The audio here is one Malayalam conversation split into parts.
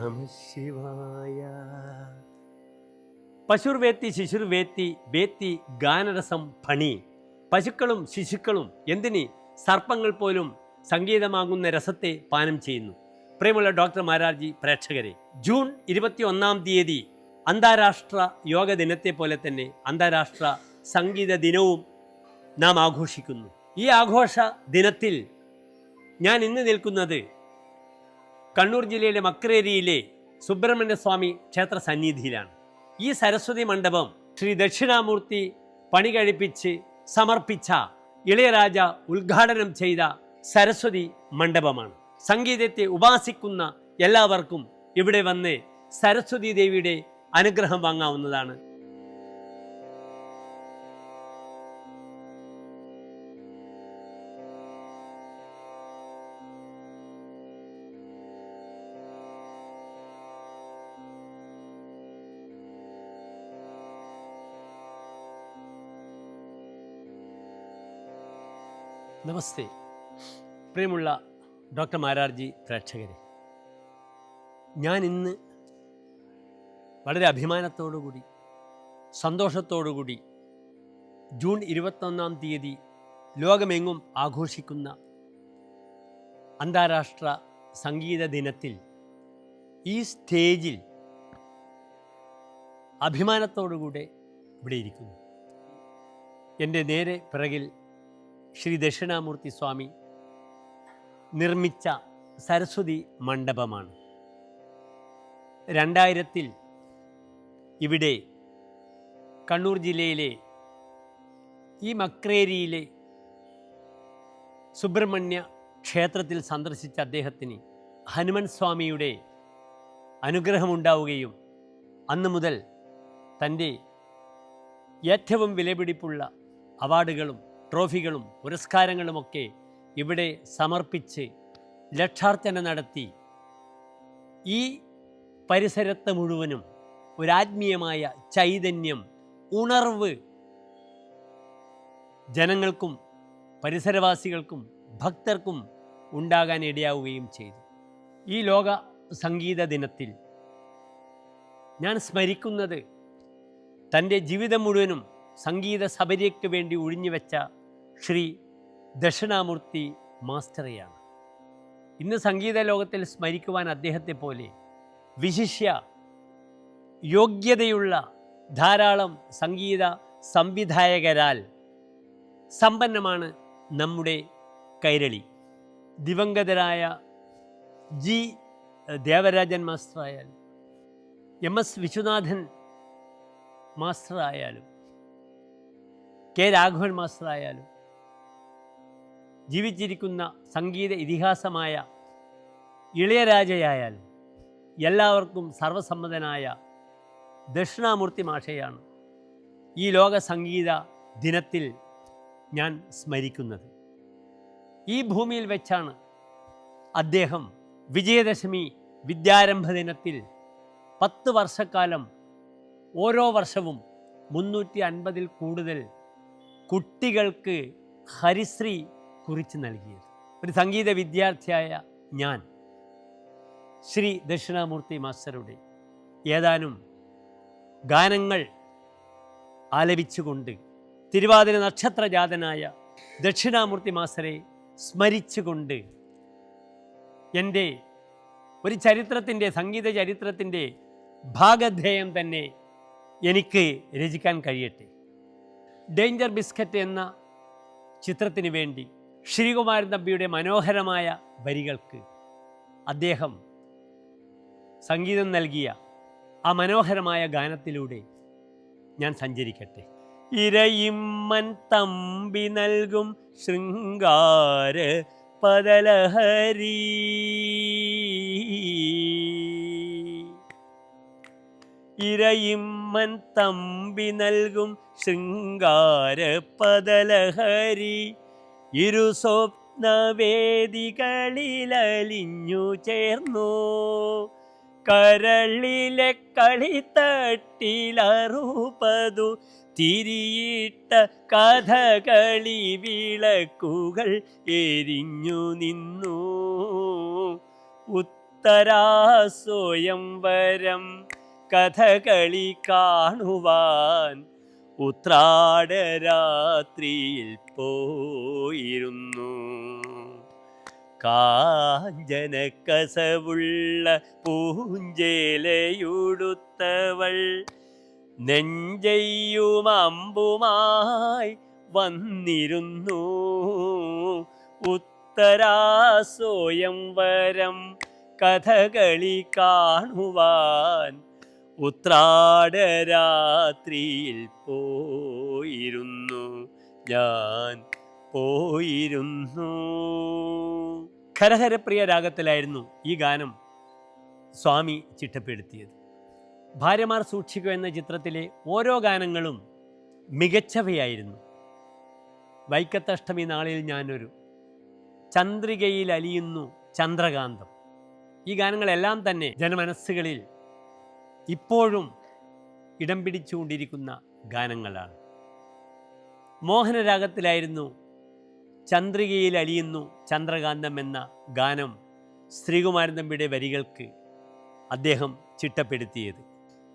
നമഃ ശിവായ. പശുർവേത്തി ശിശുർവേത്തി വേത്തി ഗാനരസം ഫണി. പശുക്കളും ശിശുക്കളും എന്തിന് സർപ്പങ്ങൾ പോലും സംഗീതമാകുന്ന രസത്തെ പാനം ചെയ്യുന്നു. പ്രിയമുള്ള ഡോക്ടർ മാരാർജി പ്രേക്ഷകരെ, ജൂൺ 21 തീയതി അന്താരാഷ്ട്ര യോഗ ദിനത്തെ പോലെ തന്നെ അന്താരാഷ്ട്ര സംഗീത ദിനവും നാം ആഘോഷിക്കുന്നു. ഈ ആഘോഷ ദിനത്തിൽ ഞാൻ ഇന്ന് നിൽക്കുന്നത് കണ്ണൂർ ജില്ലയിലെ മക്രേരിയിലെ സുബ്രഹ്മണ്യ സ്വാമി ക്ഷേത്ര സന്നിധിയിലാണ്. ഈ സരസ്വതി മണ്ഡപം ശ്രീ ദക്ഷിണാമൂർത്തി പണി കഴിപ്പിച്ച് സമർപ്പിച്ച ഇളയരാജ ഉദ്ഘാടനം ചെയ്ത സരസ്വതി മണ്ഡപമാണ്. സംഗീതത്തെ ഉപാസിക്കുന്ന എല്ലാവർക്കും ഇവിടെ വന്ന് സരസ്വതി ദേവിയുടെ അനുഗ്രഹം വാങ്ങാവുന്നതാണ്. നമസ്തേ പ്രിയമുള്ള ഡോക്ടർ മാരാർജി പ്രേക്ഷകരെ, ഞാൻ ഇന്ന് വളരെ അഭിമാനത്തോടുകൂടി സന്തോഷത്തോടുകൂടി ജൂൺ 21 തീയതി ലോകമെങ്ങും ആഘോഷിക്കുന്ന അന്താരാഷ്ട്ര സംഗീത ദിനത്തിൽ ഈ സ്റ്റേജിൽ അഭിമാനത്തോടുകൂടെ ഇവിടെ ഇരിക്കുന്നു. എൻ്റെ നേരെ പിറകിൽ ശ്രീ ദക്ഷിണാമൂർത്തി സ്വാമി നിർമ്മിച്ച സരസ്വതി മണ്ഡപമാണ്. 2000 ഇവിടെ കണ്ണൂർ ജില്ലയിലെ ഈ മക്രേരിയിലെ സുബ്രഹ്മണ്യ ക്ഷേത്രത്തിൽ സന്ദർശിച്ച അദ്ദേഹത്തിന് ഹനുമൻ സ്വാമിയുടെ അനുഗ്രഹമുണ്ടാവുകയും അന്നു മുതൽ തൻ്റെ ഏറ്റവും വിലപിടിപ്പുള്ള അവാർഡുകളും ട്രോഫികളും പുരസ്കാരങ്ങളുമൊക്കെ ഇവിടെ സമർപ്പിച്ച് ലക്ഷാർച്ചന നടത്തി ഈ പരിസരത്ത് മുഴുവനും ഒരാത്മീയമായ ചൈതന്യം, ഉണർവ് ജനങ്ങൾക്കും പരിസരവാസികൾക്കും ഭക്തർക്കും ഉണ്ടാകാൻ ഇടയാവുകയും ചെയ്തു. ഈ ലോക സംഗീത ദിനത്തിൽ ഞാൻ സ്മരിക്കുന്നത് തൻ്റെ ജീവിതം മുഴുവനും സംഗീത സബരിക്ക് വേണ്ടി ഒഴിഞ്ഞുവെച്ച ശ്രീ ദക്ഷിണാമൂർത്തി മാസ്റ്ററെയാണ്. ഇന്ന് സംഗീത ലോകത്തിൽ സ്മരിക്കുവാൻ അദ്ദേഹത്തെ പോലെ വിശിഷ്യ യോഗ്യതയുള്ള ധാരാളം സംഗീത സംവിധായകരാൽ സമ്പന്നമാണ് നമ്മുടെ കൈരളി. ദിവംഗതരായ ജി ദേവരാജൻ മാസ്റ്ററായാലും MS വിശ്വനാഥൻ മാസ്റ്ററായാലും കെ രാഘവൻ മാസ്റ്ററായാലും ജീവിച്ചിരിക്കുന്ന സംഗീത ഇതിഹാസമായ ഇളയരാജയായാലും എല്ലാവർക്കും സർവസമ്മതനായ ദക്ഷിണാമൂർത്തി മാഷയാണ് ഈ ലോക സംഗീത ദിനത്തിൽ ഞാൻ സ്മരിക്കുന്നത്. ഈ ഭൂമിയിൽ വെച്ചാണ് അദ്ദേഹം വിജയദശമി വിദ്യാരംഭ ദിനത്തിൽ 10 വർഷക്കാലം ഓരോ വർഷവും 350 കൂടുതൽ കുട്ടികൾക്ക് ഹരിശ്രീ കുറിച്ച് നൽകിയത്. ഒരു സംഗീത വിദ്യാർത്ഥിയായ ഞാൻ ശ്രീ ദക്ഷിണാമൂർത്തി മാസ്റ്ററുടെ ഏതാനും ഗാനങ്ങൾ ആലപിച്ചുകൊണ്ട് തിരുവാതിര നക്ഷത്രജാതനായ ദക്ഷിണാമൂർത്തി മാസ്റ്ററെ സ്മരിച്ചുകൊണ്ട് എൻ്റെ ഒരു ചരിത്രത്തിൻ്റെ സംഗീത ചരിത്രത്തിൻ്റെ ഭാഗധേയം തന്നെ എനിക്ക് രചിക്കാൻ കഴിയട്ടെ. ഡേഞ്ചർ ബിസ്ക്കറ്റ് എന്ന ചിത്രത്തിന് വേണ്ടി ശ്രീകുമാരൻ തമ്പിയുടെ മനോഹരമായ വരികൾക്ക് അദ്ദേഹം സംഗീതം നൽകിയ ആ മനോഹരമായ ഗാനത്തിലൂടെ ഞാൻ സഞ്ചരിക്കട്ടെ. ഇരയിമ്മൻ തമ്പി നൽകും ശൃംഗാര പദലഹരി, ഇരയിമ്മൻ തമ്പി നൽകും ശൃംഗാര പദലഹരി, ഇരു സ്വപ്നവേദികളിലലിഞ്ഞു ചേർന്നു, കരളിലെ കളിത്തട്ടിലറുപതു തിരിയിട്ട കഥകളി വിളക്കുകൾ എരിഞ്ഞു നിന്നു, ഉത്തരാസ്വയംവരം കഥകളി കാണുവാൻ ഉത്രാടരാത്രിയിൽ പോയിരുന്നു. കാഞ്ചന കസവുള്ള പൂഞ്ചേലയുടുത്തവൾ നെഞ്ചെയ്യും അമ്പുമായി വന്നിരുന്നു. ഉത്തരാസ്വയംവരം കഥകളി കാണുവാൻ ഉത്രാടരാത്രിയിൽ പോയിരുന്നു, ഞാൻ പോയിരുന്നു. ഖരഹരപ്രിയ രാഗത്തിലായിരുന്നു ഈ ഗാനം സ്വാമി ചിട്ടപ്പെടുത്തിയത്. ഭാര്യമാർ സൂക്ഷിക്കുക എന്ന ചിത്രത്തിലെ ഓരോ ഗാനങ്ങളും മികച്ചവയായിരുന്നു. വൈക്കത്തഷ്ടമി നാളിൽ ഞാനൊരു, ചന്ദ്രികയിൽ അലിയുന്നു ചന്ദ്രകാന്തം, ഈ ഗാനങ്ങളെല്ലാം തന്നെ ജനമനസ്സുകളിൽ ഇപ്പോഴും ഇടം പിടിച്ചുകൊണ്ടിരിക്കുന്ന ഗാനങ്ങളാണ്. മോഹനരാഗത്തിലായിരുന്നു ചന്ദ്രികയിൽ അലിയുന്നു ചന്ദ്രകാന്തം എന്ന ഗാനം ശ്രീകുമാരൻ തമ്പിയുടെ വരികൾക്ക് അദ്ദേഹം ചിട്ടപ്പെടുത്തിയത്.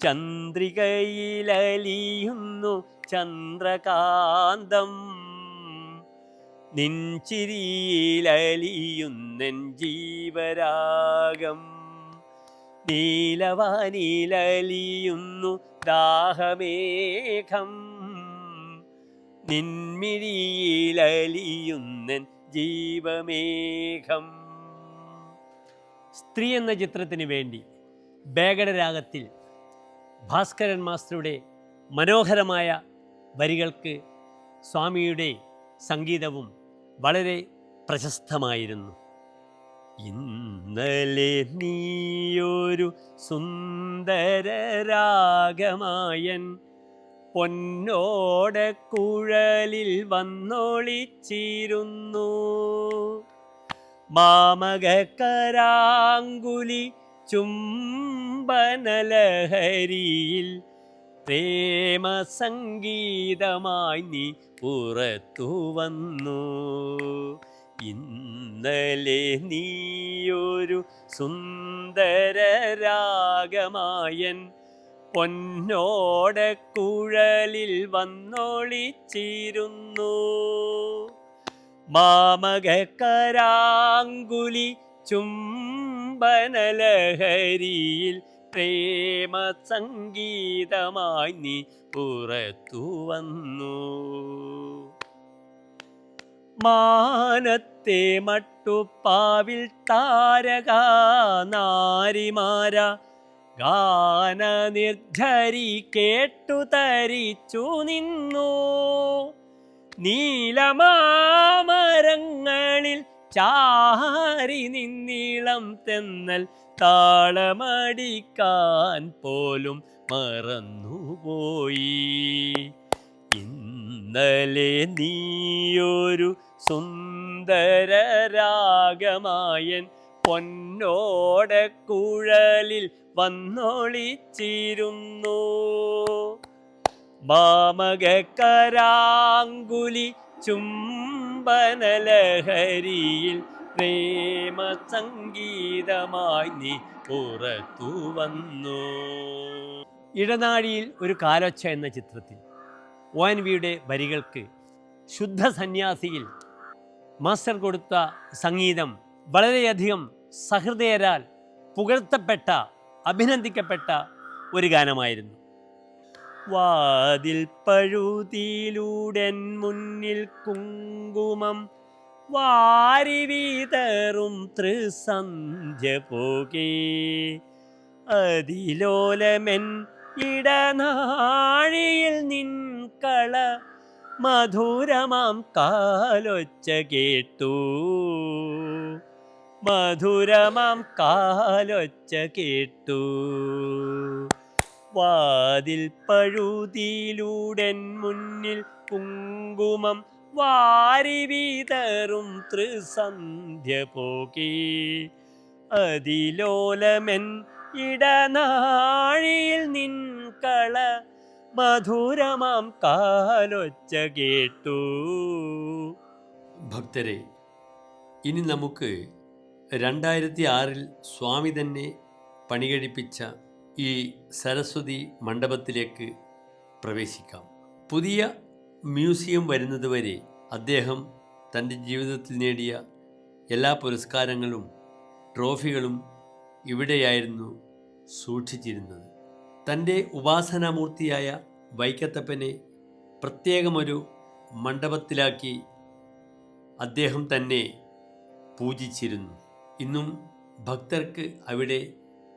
ചന്ദ്രികയിൽ അലിയുന്നു ചന്ദ്രകാന്തം, നിൻചിരിയിൽ അലിയുന്നെൻ ജീവരാഗം, നീലവാനിലലിയുന്നു ദാഹമേഘം, നിൻമിഴിയിലലിയുന്നെൻ ജീവമേഘം. സ്ത്രീ എന്ന ചിത്രത്തിന് വേണ്ടി ബേഗഡ രാഗത്തിൽ ഭാസ്കരൻ മാസ്റ്ററുടെ മനോഹരമായ വരികൾക്ക് സ്വാമിയുടെ സംഗീതവും വളരെ പ്രശസ്തമായിരുന്നു. ഇന്നലെ നീയൊരു സുന്ദര രാഗമായൻ പൊന്നോടക്കുഴലിൽ വന്നൊളിച്ചിരുന്നു. മാമകരാങ്കുലി ചുംബനലഹരിയിൽ പ്രേമസംഗീതമായി നീ പുറത്തു വന്നു. ഇന്നലെ നീയൊരു സുന്ദര രാഗമായൻ പൊന്നോടക്കുഴലിൽ വന്നൊളിച്ചിരുന്നു. മാമകരാങ്കുലി ചുംബനലഹരിയിൽ പ്രേമസംഗീതമായി നീ പുറത്തു വന്നു. മാനത്തെ മട്ടുപ്പാവിൽ താരക നാരിമാര ഗാനനിർഝരി കേട്ടു തരിച്ചു നിന്നു. നീലമാമരങ്ങളിൽ ചാരി നിന്നീളം തെന്നൽ താളമടിക്കാൻ പോലും മറന്നുപോയി. ഇന്നലെ നീയൊരു സുന്ദര രാഗമായൻ പൊന്നോടക്കുഴലിൽ വന്നൊളിച്ചിരുന്നു. മാമകരാങ്കുലി ചുംബനലഹരിയിൽ പ്രേമസംഗീതമായി നീ പുറത്തു വന്നു. ഇടനാഴിയിൽ ഒരു കാലൊച്ച എന്ന ചിത്രത്തിൽ ONVയുടെ വരികൾക്ക് ശുദ്ധ സന്യാസിയിൽ മാസ്റ്റർ കൊടുത്ത സംഗീതം വളരെയധികം സഹൃദയരാൽ പുകഴ്ത്തപ്പെട്ട, അഭിനന്ദിക്കപ്പെട്ട ഒരു ഗാനമായിരുന്നു. വാതിൽ പഴുതിയിലൂടെൻ മുന്നിൽ കുങ്കുമം വാരി വീതറും ത്രിസന്ധ്യ പോകേ, അതിലോലമെൻ ഇടനാഴിയിൽ നിൻകള മധുരമാം കാലൊച്ച കേട്ടു. മധുരമാം കാലൊച്ച കേട്ടു. വാതിൽ പഴുതിയിലൂടെൻ മുന്നിൽ കുങ്കുമം വാരി വീതറും ത്രിസന്ധ്യ പോകേ, അതിലോലമെൻ ഇടനാഴിയിൽ നിൻകള മധുരമാം കാലൊച്ച കേട്ടു. ഭക്തരെ, ഇനി നമുക്ക് 2006 സ്വാമി തന്നെ പണികഴിപ്പിച്ച ഈ സരസ്വതി മണ്ഡപത്തിലേക്ക് പ്രവേശിക്കാം. പുതിയ മ്യൂസിയം വരുന്നതുവരെ അദ്ദേഹം തൻ്റെ ജീവിതത്തിൽ നേടിയ എല്ലാ പുരസ്കാരങ്ങളും ട്രോഫികളും ഇവിടെയായിരുന്നു സൂക്ഷിച്ചിരുന്നത്. തൻ്റെ ഉപാസനാമൂർത്തിയായ വൈക്കത്തപ്പനെ പ്രത്യേകമൊരു മണ്ഡപത്തിലാക്കി അദ്ദേഹം തന്നെ പൂജിച്ചിരുന്നു. ഇന്നും ഭക്തർക്ക് അവിടെ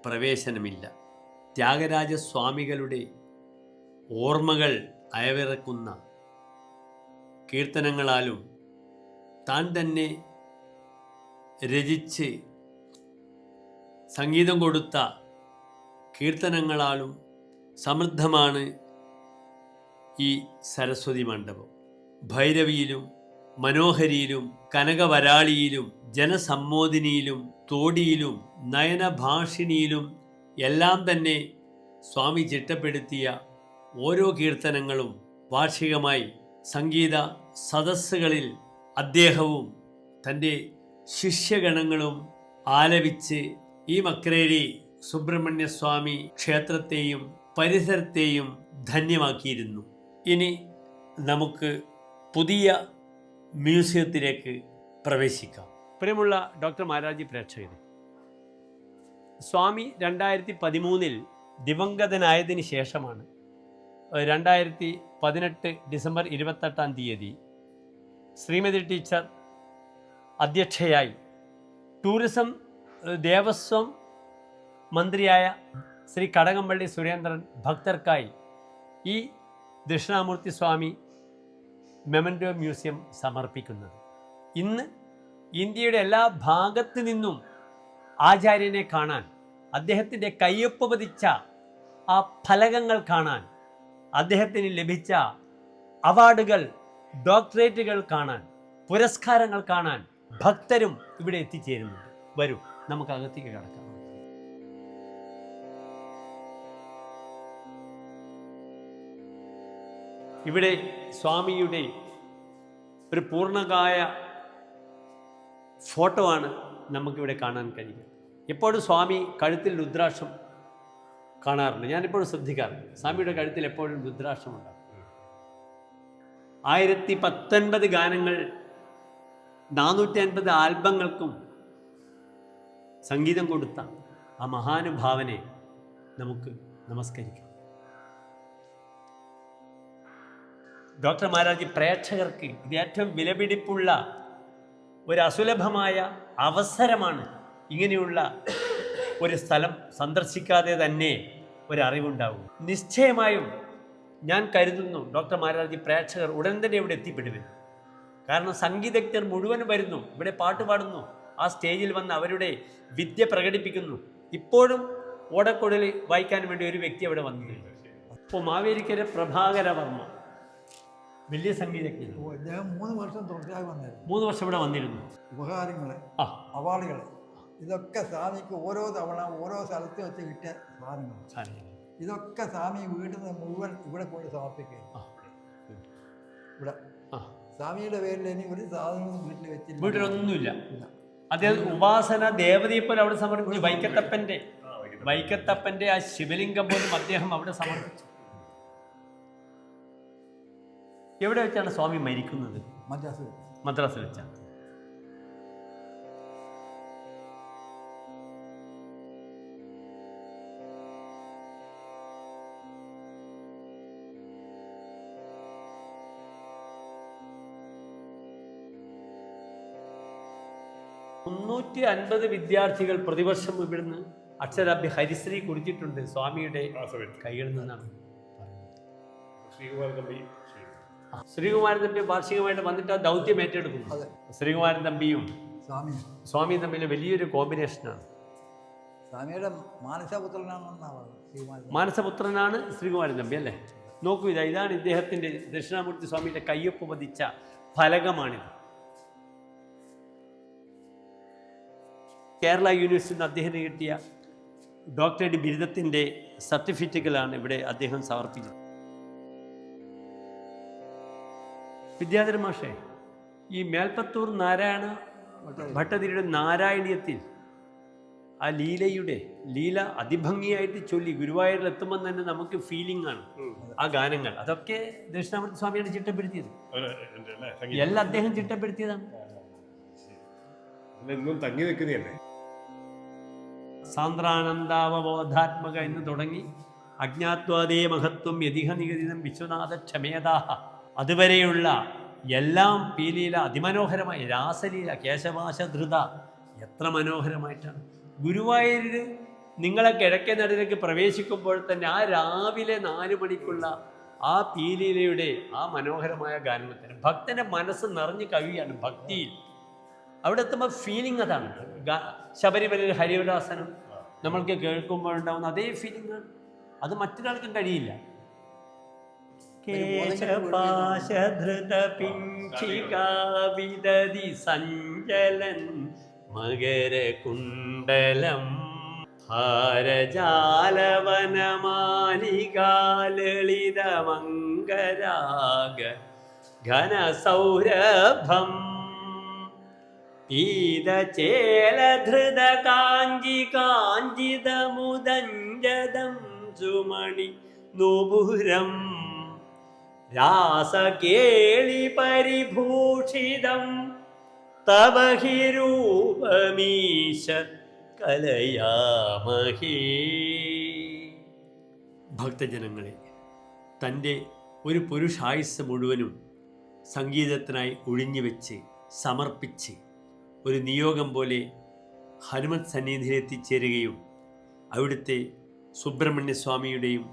പ്രവേശനമില്ല. ത്യാഗരാജസ്വാമികളുടെ ഓർമ്മകൾ അയവിറക്കുന്ന കീർത്തനങ്ങളാലും താൻ തന്നെ രചിച്ച് സംഗീതം കൊടുത്ത കീർത്തനങ്ങളാലും സമൃദ്ധമാണ് ഈ സരസ്വതി മണ്ഡപം. ഭൈരവിയിലും മനോഹരിയിലും കനകവരാളിയിലും ജനസമ്മോദിനിയിലും തോടിയിലും നയനഭാഷിണിയിലും എല്ലാം തന്നെ സ്വാമി ചിട്ടപ്പെടുത്തിയ ഓരോ കീർത്തനങ്ങളും വാർഷികമായി സംഗീത സദസ്സുകളിൽ അദ്ദേഹവും തൻ്റെ ശിഷ്യഗണങ്ങളും ആലപിച്ച് ഈ മക്രേരി സുബ്രഹ്മണ്യസ്വാമി ക്ഷേത്രത്തെയും പരിസരത്തെയും ധന്യമാക്കിയിരുന്നു. ഇനി നമുക്ക് പുതിയ മ്യൂസിയത്തിലേക്ക് പ്രവേശിക്കാം. പ്രിയമുള്ള ഡോക്ടർ മാരാർജി പ്രേക്ഷകരെ, സ്വാമി 2013 ദിവംഗതനായതിനു ശേഷമാണ് 2018 ഡിസംബർ 28 ശ്രീമതി ടീച്ചർ അധ്യക്ഷയായി ടൂറിസം ദേവസ്വം മന്ത്രിയായ ശ്രീ കടകംപള്ളി സുരേന്ദ്രൻ ഭക്തർക്കായി ഈ ദക്ഷിണാമൂർത്തി സ്വാമി മെമൻറ്റോ മ്യൂസിയം സമർപ്പിക്കുന്നത്. ഇന്ന് ഇന്ത്യയുടെ എല്ലാ ഭാഗത്തു നിന്നും ആചാര്യനെ കാണാൻ, അദ്ദേഹത്തിൻ്റെ കയ്യൊപ്പ് പതിച്ച ആ ഫലകങ്ങൾ കാണാൻ, അദ്ദേഹത്തിന് ലഭിച്ച അവാർഡുകൾ, ഡോക്ടറേറ്റുകൾ കാണാൻ, പുരസ്കാരങ്ങൾ കാണാൻ ഭക്തരും ഇവിടെ എത്തിച്ചേരുന്നുണ്ട്. വരൂ, നമുക്ക് അകത്തേക്ക് കടക്കാം. ഇവിടെ സ്വാമിയുടെ ഒരു പൂർണ്ണകായ ഫോട്ടോ ആണ് നമുക്കിവിടെ കാണാൻ കഴിയുക. എപ്പോഴും സ്വാമി കഴുത്തിൽ രുദ്രാക്ഷം കാണാറുണ്ട്. ഞാനിപ്പോഴും ശ്രദ്ധിക്കാറുണ്ട്, സ്വാമിയുടെ കഴുത്തിൽ എപ്പോഴും രുദ്രാക്ഷം ഉണ്ടാകും. 1019 ഗാനങ്ങൾ, 450 ആൽബങ്ങൾക്കും സംഗീതം കൊടുത്ത ആ മഹാനുഭാവനെ നമുക്ക് നമസ്കരിക്കാം. ഡോക്ടർ മാരാർജി പ്രേക്ഷകർക്ക് ഇത് ഏറ്റവും വിലപിടിപ്പുള്ള ഒരു അസുലഭമായ അവസരമാണ്. ഇങ്ങനെയുള്ള ഒരു സ്ഥലം സന്ദർശിക്കാതെ തന്നെ ഒരറിവുണ്ടാവും. നിശ്ചയമായും ഞാൻ കരുതുന്നു ഡോക്ടർ മാരാർജി പ്രേക്ഷകർ ഉടൻ തന്നെ ഇവിടെ എത്തിപ്പെടുവരും. കാരണം സംഗീതജ്ഞർ മുഴുവൻ വരുന്നു, ഇവിടെ പാട്ട് പാടുന്നു, ആ സ്റ്റേജിൽ വന്ന് അവരുടെ വിദ്യ പ്രകടിപ്പിക്കുന്നു. ഇപ്പോഴും ഓടക്കുഴൽ വായിക്കാൻ വേണ്ടി ഒരു വ്യക്തി അവിടെ വന്നിട്ടുണ്ട്. അപ്പോൾ മാവേലിക്കര പ്രഭാകര വർമ്മ വലിയ സംഗീതജ്ഞൻ. 3 വർഷം തുടർച്ചയായി വന്നിരുന്നു. 3 വർഷം ഇവിടെ വന്നിരുന്നു. ഉപഹാരങ്ങൾ, അവാർഡുകൾ, ഇതൊക്കെ സ്വാമിക്ക് ഓരോ തവണ ഓരോ സ്ഥലത്ത് വെച്ച് കിട്ടിയ സാധനങ്ങൾ. ഇതൊക്കെ സ്വാമി വീട്ടിൽ നിന്ന് മുഴുവൻ ഇവിടെ കൊണ്ട് സമർപ്പിക്കുക. ഇവിടെ സ്വാമിയുടെ പേരിൽ ഇനി ഒരു സാധനവും വീട്ടിൽ വെച്ചില്ല, വീട്ടിലൊന്നുമില്ല. അദ്ദേഹം ഉപാസന ദേവതയെ പോലെ അവിടെ സമർപ്പിച്ചു. വൈക്കത്തപ്പന്റെ ആ ശിവലിംഗം പോലും അദ്ദേഹം അവിടെ സമർപ്പിച്ചു. എവിടെ വെച്ചാണ് സ്വാമി മരിക്കുന്നത്? മദ്രാസിൽ വെച്ചാണ്. വിദ്യാർത്ഥികൾ പ്രതിവർഷം ഇവിടുന്ന് അക്ഷരാഭ്യ ഹരിശ്രീ കുറിച്ചിട്ടുണ്ട്. സ്വാമിയുടെ കൈകളിൽ നിന്നാണ്. ശ്രീകുമാരൻ തമ്പി വാർഷികമായിട്ട് വന്നിട്ട് ആ ദൗത്യം ഏറ്റെടുക്കുന്നു. ശ്രീകുമാരൻ തമ്പിയും സ്വാമിയും തമ്മിൽ വലിയൊരു കോമ്പിനേഷനാണ്. സ്വാമിയുടെ മാനസപുത്രനാണ് ശ്രീകുമാരൻ തമ്പി, അല്ലേ? നോക്കൂ, ഇതാണ് ഇദ്ദേഹത്തിൻ്റെ ദക്ഷിണാമൂർത്തി സ്വാമിയുടെ കയ്യൊപ്പ് പതിച്ച ഫലകമാണിത്. കേരള യൂണിവേഴ്സിറ്റിയിൽ നിന്ന് അദ്ദേഹത്തിന് കിട്ടിയ ഡോക്ടറേറ്റ് ബിരുദത്തിൻ്റെ സർട്ടിഫിക്കറ്റുകളാണ് ഇവിടെ അദ്ദേഹം സമർപ്പിച്ചത്. വിദ്യാധര മാഷേ, ഈ മേൽപ്പത്തൂർ നാരായണ ഭട്ടതിരിയുടെ നാരായണീയത്തിൽ ആ ലീല അതിഭംഗിയായിട്ട് ചൊല്ലി ഗുരുവായൂരിൽ എത്തുമ്പോൾ തന്നെ നമുക്ക് ഫീലിംഗ് ആണ് ആ ഗാനങ്ങൾ. അതൊക്കെ ദക്ഷിണാമൂർത്തി സ്വാമിയാണ് ചിട്ടപ്പെടുത്തിയത്. എല്ലാം അദ്ദേഹം ചിട്ടപ്പെടുത്തിയതാണ്. തങ്ങി നിൽക്കുന്നതല്ലേ. സാന്ദ്രാനന്ദാവബോധാത്മക എന്ന് തുടങ്ങി അജ്ഞാത്വാദേ മഹത്വം യതിഹ നിഗദിതം വിശ്വനാഥ ക്ഷമേതാഹ അതുവരെയുള്ള എല്ലാം പീലീല അതിമനോഹരമായി. രാസലീല കേശവാശധൃത എത്ര മനോഹരമായിട്ടാണ്. ഗുരുവായൂരിൽ നിങ്ങളെ കിഴക്കേ നടയിലേക്ക് പ്രവേശിക്കുമ്പോൾ തന്നെ ആ രാവിലെ 4 മണിക്കുള്ള ആ പീലീലയുടെ ആ മനോഹരമായ ഗാനത്തിന് ഭക്തന്റെ മനസ്സ് നിറഞ്ഞു കവിയാണ് ഭക്തിയിൽ. അവിടെ എത്തുമ്പോൾ ഫീലിംഗ് അതാണ്. ശബരിമലയിൽ ഹരിവരാസനം നമ്മൾക്ക് കേൾക്കുമ്പോഴുണ്ടാവുന്ന അതേ ഫീലിംഗ് ആണ്. അത് മറ്റൊരാൾക്കും കഴിയില്ല. കേശപാശധൃതപിഞ്ചികാവിദതി സഞ്ജലൻ മകരകുണ്ടലം ഹാരജാലവനമാലികാലളിതമംഗരാഗ ഘനസൗരഭം പീതചേലധൃത കാഞ്ചി കാഞ്ചിതമുദഞ്ജദം സുമണി നുപുരം രാസകേളി പരിഭൂഷിതം തവ ഹി രൂപമീശ കലയാമഹേ. ഭക്തജനങ്ങളെ, തൻ്റെ ഒരു പുരുഷായുസ് മുഴുവനും സംഗീതത്തിനായി ഒഴിഞ്ഞുവെച്ച് സമർപ്പിച്ച് ഒരു നിയോഗം പോലെ ഹനുമത് സന്നിധിയിൽ എത്തിച്ചേരുകയും അവിടുത്തെ സുബ്രഹ്മണ്യ സ്വാമിയുടെയും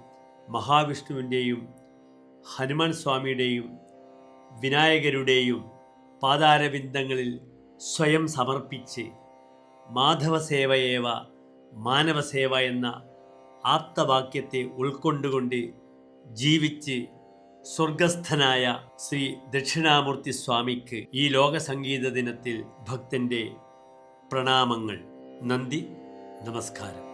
മഹാവിഷ്ണുവിൻ്റെയും ഹനുമാൻ സ്വാമിയുടെയും വിനായകരുടെയും പാതാരവിന്ദങ്ങളിൽ സ്വയം സമർപ്പിച്ച് മാധവസേവയേവ മാനവസേവ എന്ന ആപ്തവാക്യത്തെ ഉൾക്കൊണ്ടുകൊണ്ട് ജീവിച്ച് സ്വർഗസ്ഥനായ ശ്രീ ദക്ഷിണാമൂർത്തി സ്വാമിക്ക് ഈ ലോക സംഗീത ദിനത്തിൽ ഭക്തൻ്റെ പ്രണാമങ്ങൾ. നന്ദി, നമസ്കാരം.